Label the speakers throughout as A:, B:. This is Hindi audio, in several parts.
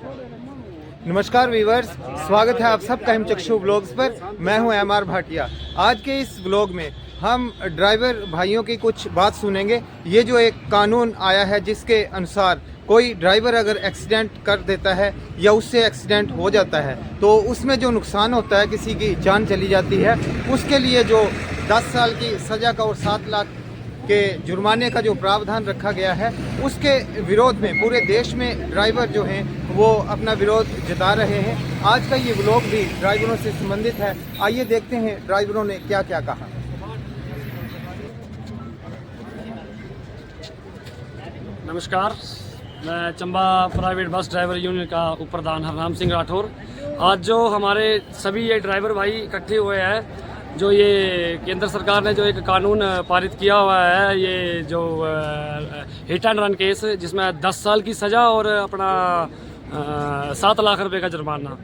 A: नमस्कार वीवर्स, स्वागत है आप सबका हिमचक्षु ब्लॉग्स पर। मैं हूं एमआर भाटिया। आज के इस ब्लॉग में हम ड्राइवर भाइयों की कुछ बात सुनेंगे। ये जो एक कानून आया है जिसके अनुसार कोई ड्राइवर अगर एक्सीडेंट कर देता है या उससे एक्सीडेंट हो जाता है तो उसमें जो नुकसान होता है, किसी की जान चली जाती है, उसके लिए जो 10 साल की सज़ा का और 7 लाख के जुर्माने का जो प्रावधान रखा गया है, उसके विरोध में पूरे देश में ड्राइवर जो हैं वो अपना विरोध जता रहे हैं। आज का ये व्लॉग भी ड्राइवरों से संबंधित है। आइए देखते हैं ड्राइवरों ने क्या क्या कहा।
B: नमस्कार, मैं Chamba private bus driver union का उप प्रधान हरनाम सिंह राठौर। आज जो हमारे सभी ये ड्राइवर भाई इकट्ठे हुए हैं, जो ये केंद्र सरकार ने जो एक कानून पारित किया हुआ है, ये जो हिट एंड रन केस, जिसमें 10 साल की सज़ा और अपना 7 लाख रुपए का जुर्माना।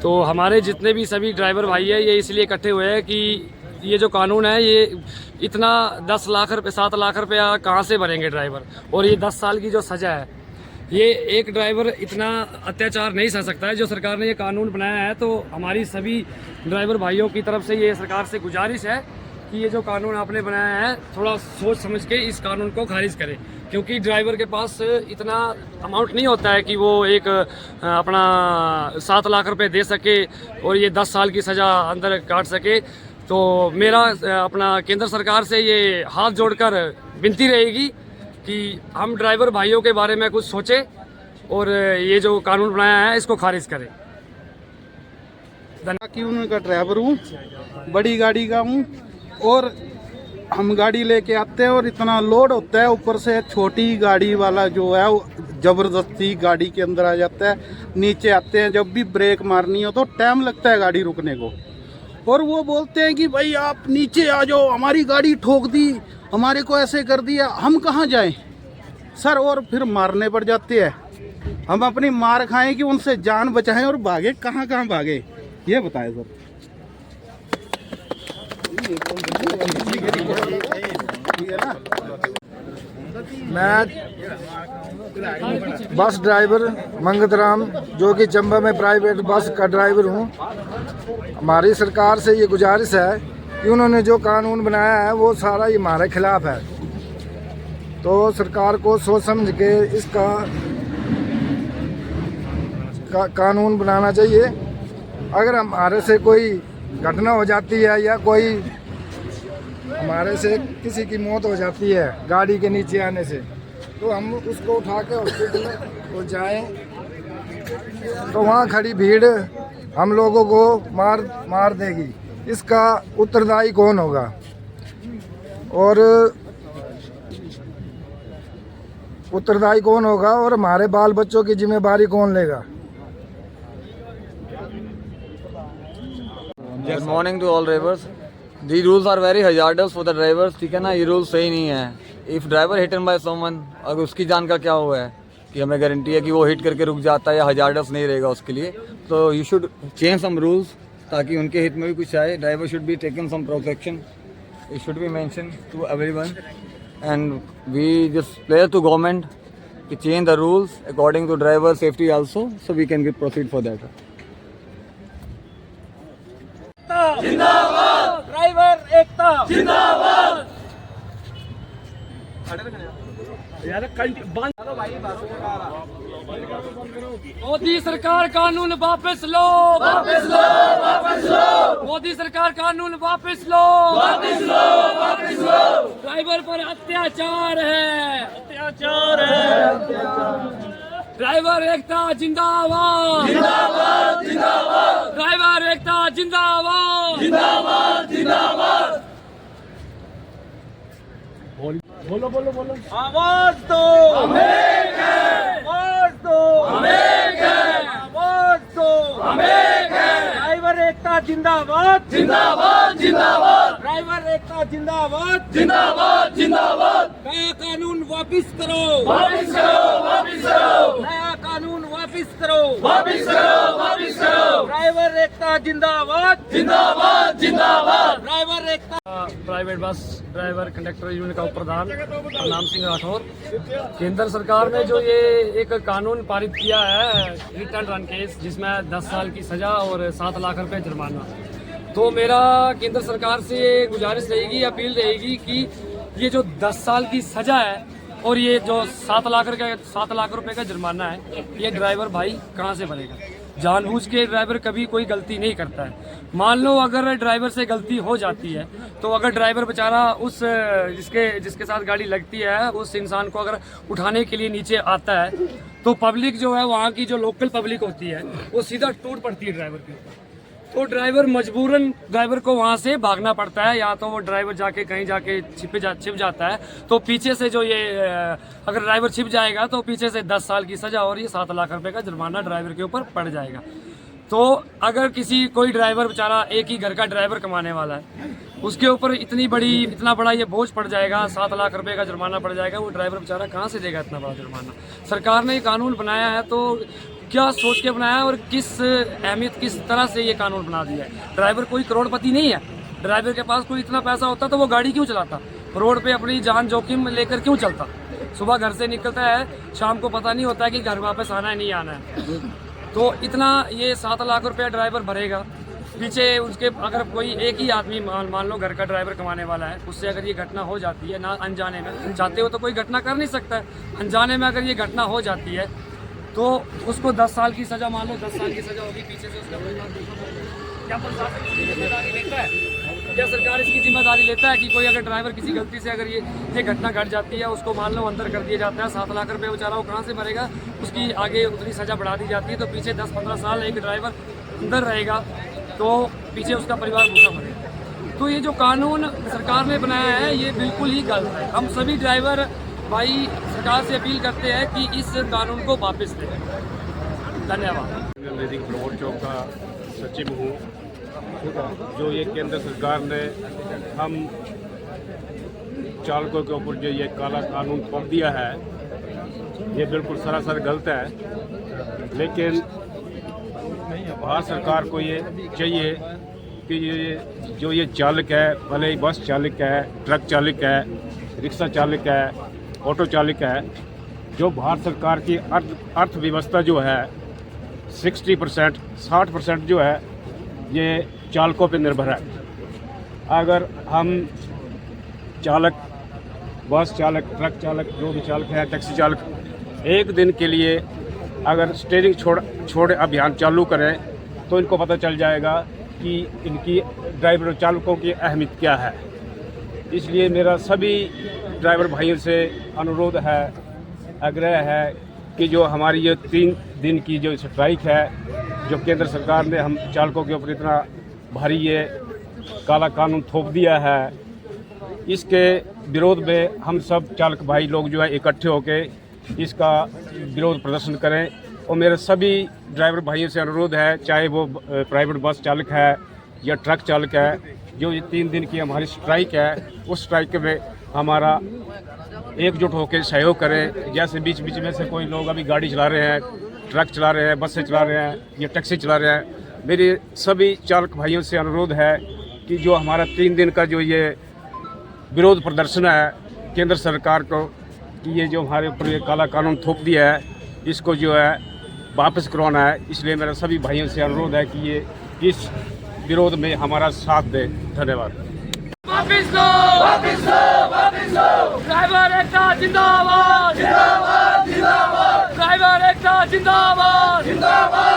B: तो हमारे जितने भी सभी ड्राइवर भाई हैं, ये इसलिए इकट्ठे हुए हैं कि ये जो कानून है, ये इतना 10 लाख रुपये 7 लाख रुपया कहाँ से भरेंगे ड्राइवर। और ये 10 साल की जो सज़ा है, ये एक ड्राइवर इतना अत्याचार नहीं सह सकता है। जो सरकार ने ये कानून बनाया है, तो हमारी सभी ड्राइवर भाइयों की तरफ से ये सरकार से गुजारिश है कि ये जो कानून आपने बनाया है, थोड़ा सोच समझ के इस कानून को खारिज करें। क्योंकि ड्राइवर के पास इतना अमाउंट नहीं होता है कि वो एक अपना 7 लाख रुपए दे सके और ये 10 साल की सज़ा अंदर काट सके। तो मेरा अपना केंद्र सरकार से ये हाथ जोड़कर विनती रहेगी कि हम ड्राइवर भाइयों के बारे में कुछ सोचें और ये जो कानून बनाया है इसको खारिज करें।
C: कि उनका ड्राइवर हूँ, बड़ी गाड़ी का हूँ, और हम गाड़ी लेके आते हैं और इतना लोड होता है, ऊपर से छोटी गाड़ी वाला जो है वो ज़बरदस्ती गाड़ी के अंदर आ जाता है। नीचे आते हैं, जब भी ब्रेक मारनी हो तो टाइम लगता है गाड़ी रुकने को, और वो बोलते हैं कि भाई आप नीचे आ जाओ, हमारी गाड़ी ठोक दी, हमारे को ऐसे कर दिया, हम कहाँ जाएं सर। और फिर मारने पड़ जाते हैं। हम अपनी मार खाएं कि उनसे जान बचाएं और भागे, कहाँ कहाँ भागे, ये बताएं सर।
D: मैं बस ड्राइवर मंगत राम, जो कि चंबा में प्राइवेट बस का ड्राइवर हूँ। हमारी सरकार से ये गुजारिश है कि उन्होंने जो कानून बनाया है वो सारा ही हमारे खिलाफ है। तो सरकार को सोच समझ के इसका कानून बनाना चाहिए। अगर हमारे से कोई घटना हो जाती है या कोई हमारे से किसी की मौत हो जाती है गाड़ी के नीचे आने से, तो हम उसको उठा के हॉस्पिटल को जाएं तो वहाँ खड़ी भीड़ हम लोगों को मार देगी। इसका उत्तरदायी कौन होगा और उत्तरदायी कौन होगा और हमारे बाल बच्चों की जिम्मेदारी कौन लेगा।
E: Good morning to all drivers. The rules are very hazardous for the drivers, ठीक है ना। ये रूल्स सही नहीं है। If driver hitten by someone, अगर उसकी जान का क्या हुआ है कि हमें गारंटी है कि वो हिट करके रुक जाता है या हजार्डस नहीं रहेगा उसके लिए। तो you should change some rules ताकि उनके हित में भी कुछ आए। Driver should be taken some protection, it should be mention to everyone, and we just player to government to change the rules according to driver safety also, so we can proceed for that.
B: जिंदाबाद ड्राइवर एकता, जिंदाबाद। मोदी सरकार कानून वापस लो, वापस लो, वापस लो। मोदी सरकार कानून वापस लो, वापस लो, वापस लो। ड्राइवर पर अत्याचार है, अत्याचार है। ड्राइवर एकता जिंदाबाद, जिंदाबाद, जिंदाबाद। ड्राइवर एकता जिंदाबाद, जिंदाबाद, जिंदाबाद। बोलो बोलो बोलो। आवाज दो, हम एक हैं। आवाज दो, हम एक हैं। आवाज दो, हम एक हैं। ड्राइवर एकता जिंदाबाद, जिंदाबाद, जिंदाबाद। ड्राइवर एकता जिंदाबाद, जिंदाबाद, जिंदाबाद। नया कानून वापिस करो, वापिस करो, वापिस करो। नया कानून वापिस करो, वापिस करो, वापिस करो। ड्राइवर एकता
C: एकता जिंदाबाद
B: जिंदाबाद जिंदाबाद।
C: ड्राइवर एकता।
B: Private bus driver conductor union का प्रधान हरनाम सिंह राठौर। केंद्र सरकार ने जो ये एक कानून पारित किया है हिट एंड रन केस, जिसमें 10 साल की सजा और 7 लाख रुपए जुर्माना, तो मेरा केंद्र सरकार से गुजारिश रहेगी, अपील रहेगी कि ये जो 10 साल की सजा है और ये जो 7 लाख रुपए का जुर्माना है, ये ड्राइवर भाई कहाँ से भरेगा? जानबूझ के ड्राइवर कभी कोई गलती नहीं करता है। मान लो अगर ड्राइवर से गलती हो जाती है, तो अगर ड्राइवर बेचारा उस जिसके साथ गाड़ी लगती है उस इंसान को अगर उठाने के लिए नीचे आता है, तो पब्लिक जो है, वहाँ की जो लोकल पब्लिक होती है, वो सीधा टूट पड़ती है ड्राइवर के ऊपर। तो ड्राइवर मजबूरन ड्राइवर को वहाँ से भागना पड़ता है, या तो वो ड्राइवर जाके कहीं जाके छिप जाता है। तो पीछे से जो ये अगर ड्राइवर छिप जाएगा तो पीछे से 10 साल की सजा और ये 7 लाख रुपए का जुर्माना ड्राइवर के ऊपर पड़ जाएगा। तो अगर कोई ड्राइवर बेचारा एक ही घर का ड्राइवर कमाने वाला है, उसके ऊपर इतना बड़ा ये बोझ पड़ जाएगा, 7 लाख रुपए का जुर्माना पड़ जाएगा, वो ड्राइवर बेचारा कहाँ से देगा इतना बड़ा जुर्माना? सरकार ने ये कानून बनाया है तो क्या सोच के बनाया है और किस अहमियत, किस तरह से ये कानून बना दिया है? ड्राइवर कोई करोड़पति नहीं है। ड्राइवर के पास कोई इतना पैसा होता तो वो गाड़ी क्यों चलाता? रोड पे अपनी जान जोखिम लेकर क्यों चलता? सुबह घर से निकलता है, शाम को पता नहीं होता है कि घर वापस आना है नहीं आना है। तो इतना ये 7 लाख रुपया ड्राइवर भरेगा। पीछे उसके अगर कोई एक ही आदमी मान लो घर का ड्राइवर कमाने वाला है, उससे अगर ये घटना हो जाती है, ना अनजाने में, चाहते हो तो कोई घटना कर नहीं सकता है, अनजाने में अगर ये घटना हो जाती है तो उसको 10 साल की सजा, मान लो 10 साल की सजा होगी, पीछे से उसका क्या प्रशासन इसकी जिम्मेदारी लेता है? क्या सरकार इसकी जिम्मेदारी लेता है कि कोई अगर ड्राइवर किसी गलती से अगर ये घटना घट जाती है, उसको मान लो अंदर कर दिया जाता है, 7 लाख रुपए बेचारा वो कहाँ से भरेगा? उसकी आगे उतनी सजा बढ़ा दी जाती है, तो पीछे 10-15 साल एक ड्राइवर अंदर रहेगा, तो पीछे उसका परिवार भूखा मरेगा। तो ये जो कानून सरकार ने बनाया है ये बिल्कुल ही गलत है। हम सभी ड्राइवर भाई सरकार से अपील करते हैं कि इस कानून को वापस लें। धन्यवाद।
F: मैं प्रमोद चौक का सचिव हूँ। जो ये केंद्र सरकार ने हम चालकों के ऊपर जो ये काला कानून थोप दिया है, ये बिल्कुल सरासर गलत है। लेकिन भारत सरकार को ये चाहिए कि ये जो ये चालक है, भले ही बस चालक है, ट्रक चालक है, रिक्शा चालक है, ऑटो चालक है, जो भारत सरकार की अर्थव्यवस्था जो है 60% जो है ये चालकों पे निर्भर है। अगर हम चालक, बस चालक, ट्रक चालक, जो भी चालक है, टैक्सी चालक, एक दिन के लिए अगर स्टीयरिंग छोड़ अभियान चालू करें तो इनको पता चल जाएगा कि इनकी ड्राइवर चालकों की अहमियत क्या है। इसलिए मेरा सभी ड्राइवर भाइयों से अनुरोध है, आग्रह है कि जो हमारी ये 3 दिन की जो स्ट्राइक है, जो केंद्र सरकार ने हम चालकों के ऊपर इतना भारी ये काला कानून थोप दिया है, इसके विरोध में हम सब चालक भाई लोग जो है इकट्ठे होके इसका विरोध प्रदर्शन करें। और मेरे सभी ड्राइवर भाइयों से अनुरोध है, चाहे वो प्राइवेट बस चालक है या ट्रक चालक है, जो ये 3 दिन की हमारी स्ट्राइक है, उस स्ट्राइक में हमारा एकजुट होकर सहयोग करें। जैसे बीच बीच में से कोई लोग अभी गाड़ी चला रहे हैं, ट्रक चला रहे हैं, बसें चला रहे हैं या टैक्सी चला रहे हैं, मेरे सभी चालक भाइयों से अनुरोध है कि जो हमारा 3 दिन का जो ये विरोध प्रदर्शन है केंद्र सरकार को, कि ये जो हमारे ऊपर ये काला कानून थोप दिया है, इसको जो है वापस करवाना है। इसलिए मेरा सभी भाइयों से अनुरोध है कि ये इस विरोध में हमारा साथ दें। धन्यवाद।
B: वापिस लो, वापिस लो, वापिस लो। ड्राइवर एकता जिंदाबाद, जिंदाबाद, जिंदाबाद। ड्राइवर एकता जिंदाबाद, जिंदाबाद।